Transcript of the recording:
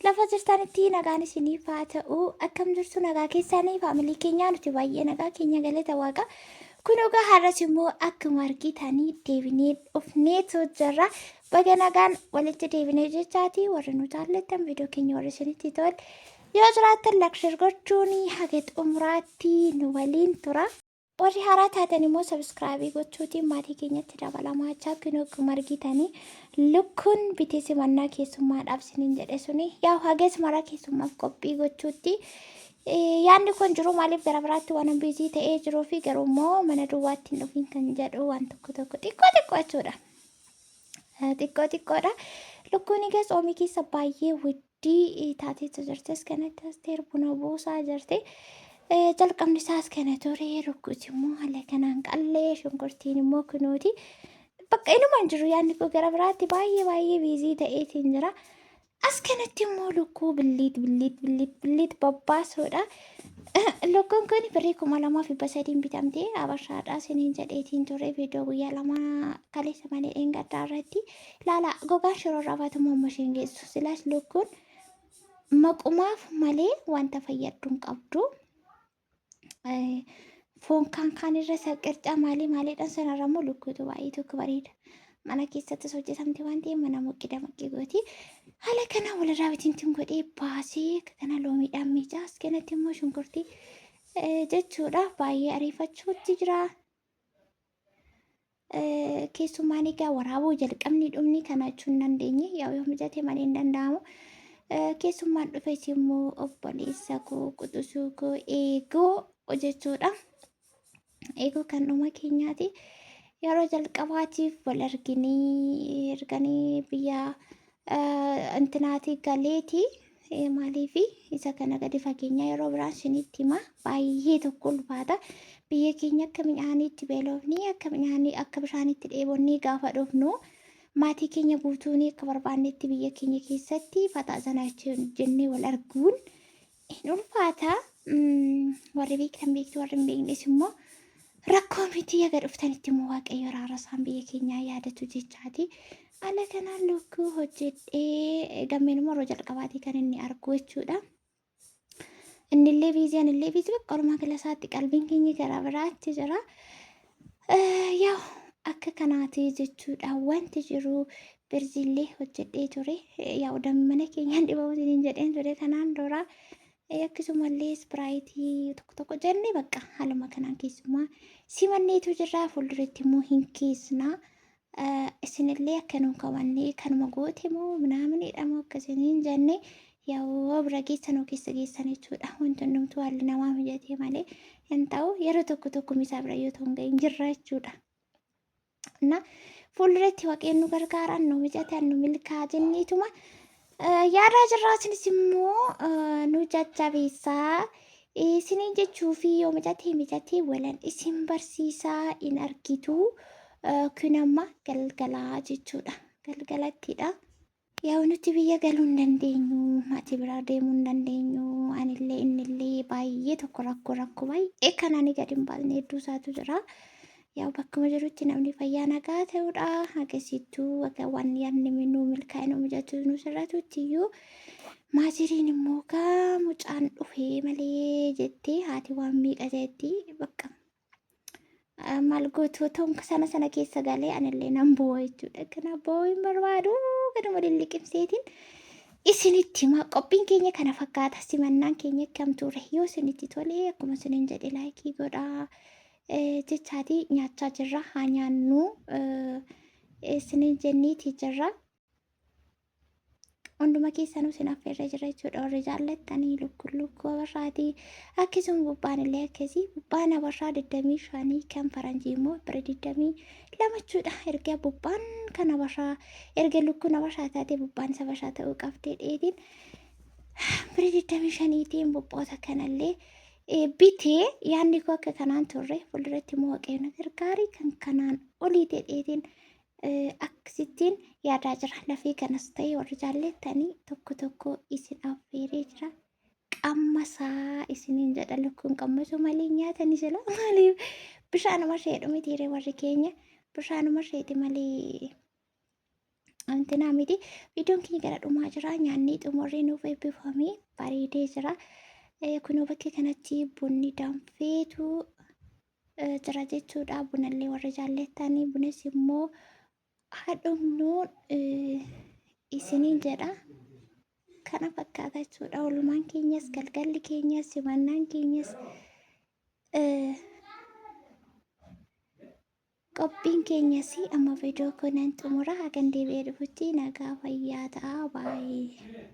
lafa jirtanitti nagaan isiniif haa ta'u. Akkam jirtu nagaa keessanii faamilii keenyaa nuti baay'ee nagaa keenya galata waaqa. Kun egaa har'as immoo akkuma argitanii deebinee dhufneetu jirra. Baga nagaan walitti deebinee jechaati warri nu jaallattan viidiyoo keenya warri isinitti tole. Yoo jiraattan lakshir gochuun haga xumuraatti nu waliin tura. Warri haaraa taatan immoo sabiskiraabii gochuutiin maatii keenyatti dabalamaa kun akkuma argitanii lukkuun bitee simannaa keessummaadhaaf siniin jedhe suni yaa hagas mara keessummaaf qophii gochuutti yaadni kun jiru maaliif gara biraatti waan biizii ta'ee jiruu fi garuu immoo mana duwwaatti hin dhufiin kan jedhu waan tokko xiqqoo jechuudha. Xiqqoodha. Lukkuun egaa soomii keessa baay'ee waddii taateetu jirtes kanatti asteer buna buusaa jirti. Jalqabni isaas kana ture rukkuuti immoo haala kanaan qallee shunkurtiin immoo kunuuti bakka inumaan jiru yaadni koo gara biraatti baay'ee biizii ta'eetiin jira. As kanatti immoo lukkuu billiit babbaasuudha. Lukkuun kun birrii 2,300 bitamtee Habashaadhaa siniin jedheetiin ture viidiyoo guyyaa lama kaleessa malee gaddaa irratti laala gogaan shiroo raafatamu amma isheen geessu silaas lukkuun maqumaaf malee wanta fayyaddu hin qabdu. Foon kan irra qircaa maaliidhaan sanarra immoo lukkuutu baay'ee tokko bareeda. Mana keessattis hojjetamte waan ta'eef mana moqqida gooti. Haala kana walirraa bitintiin godhee baasee kana loomiidhaan miicaa as kanatti immoo shunkurtii jechuudha baay'ee ariifachuutti jira. Keessummaan egaa waraabuu jalqabni dhumni kana jechuun hin dandeenye yoo mijate malee hin danda'amu. Keessummaan dhufes immoo obboleessa koo quxisuu koo eeguu jechuudha. Eeguu kan dhuma keenyaati. Yeroo jalqabaatiif wal erganii biyya intinaati galeeti maaliif isa kana gadi fageenya yeroo biraan isinitti hima baay'ee tokko ulfaata. Biyya keenya akka midhaaniitti beelofni akka bishaanitti dheebonnee gaafa dhufnu maatii keenya guutuun akka barbaannetti biyya keenya keessatti fataasana jennee wal arguun hin ulfaata. Warri beektan beektu warri hin beeknes immoo rakkoo miti yaga dhuftanitti immoo waaqayyo raarasaan biyya keenyaa yaadatu jechaati. Haala kanaan lukkuu hojjedhee gammeen immoo yeroo jalqabaatii kan inni argu jechuudha. Innillee biizii bakka walumaa gala isaatti qalbiin keenya gara biraatti jira. Yaa akka kanaati jechuudha wanti jiru birziillee hojjedhee ture. Yaa mana keenyaan dhibamuutiin jedheen ture kanaan dura. Akkasumallee ispiraayitii tokko jennee bakka haaluma kanaan keessumaa simanneetu jirra fuulduratti immoo hin keessna. Isinillee akka nuun qabannee kanuma goote moo minaaminidha moo akkasiniin jennee yoo bira geessanuu keessa geessan jechuudha. Wanti hundumtuu haalli namaa mijatee malee hin ta'u yeroo tokko misaa bira yoo ta'u hin gahin jirra jechuudha. Fuulduratti waaqayyoon nu gargaaran nu mijatan nu milkaa jenneetuma. Yaada jirraatinis immoo nu jajjabeessaa isiniin jechuu fi yoo mijatee walan isin barsiisaa hin argitu kun amma galgalaa jechuudha. Galgalattidha. Yaa nuti biyya galuu hin dandeenyu maatii biraa deemuu hin dandeenyu anillee innillee baay'ee tokko rakkoo baay'ee kanaan gadi hin baasne hedduu isaatu jira. Yaa bakkuma jirutti namni fayyaa nagaa ta'uudha. Agarsiistuu akka waan yaadni minuu milkaa'ina mijatu nu sirratutti iyyuu maatiriin immoo gaa mucaan dhufee malee jettee haati waan miidhateetti bakka maal gootu ta'u sana keessa galee anillee nan boo'a jechuudha. Kana boo'uu hin barbaadu kanuma lilliqimseetiin isinitti hima qophiin keenya kana fakkaata simannaan keenya akkam ture yoo isinitti tolee akkuma isiniin jedhe laayikii godhaa. Jechaati nyaachaa jirra haa nyaannu isiniin jenniiti jirra. Hunduma keessanuu isin affeerra jira jechuudha warri jaallattanii lukkuu Habashaatii akkasuma bubbaan illee akkasii bubbaan Habashaa 25 kan faranjii immoo bira 22 jechuudha. Erga bubbaan kan Habashaa erga lukkuun Habashaa taatee bubbaan Habashaa ta'uu qabdee dheetiin bira 25tiin bubboota kanallee. Bitee yaadni koo akka kanaan turre fuulduratti immoo waaqayyoon na gargaari kan kanaan olii dheedheetiin akkasittiin yaadaa jira. Lafee kanas ta'e warri jaallattanii tokko isin affeeree jira. Qammasaa isiniin jedha lukkuun qammasuu malee nyaatani jira. Maaliif bishaanuma ishee dhumitiire warri keenya bishaanuma isheeti malee Antinaa miti viidiyoon keenya gara dhumaa jira nyaanni xumurree nuuf eebbifamee bareedee jira. Kunoo bakka kanatti bunni danfeetu jira jechuudha. Bunallee warra jaallatanii bunas immoo haadhumnuun isiniin jedha. Kana fakkaata jechuudha. Oolmaan keenyas galgalli keenyas simannaan keenyas qophiin keenyas amma viidiyoo kanaan xumura hagan deebi'ee dhufutti nagaa fayyaa ta'a baay'ee.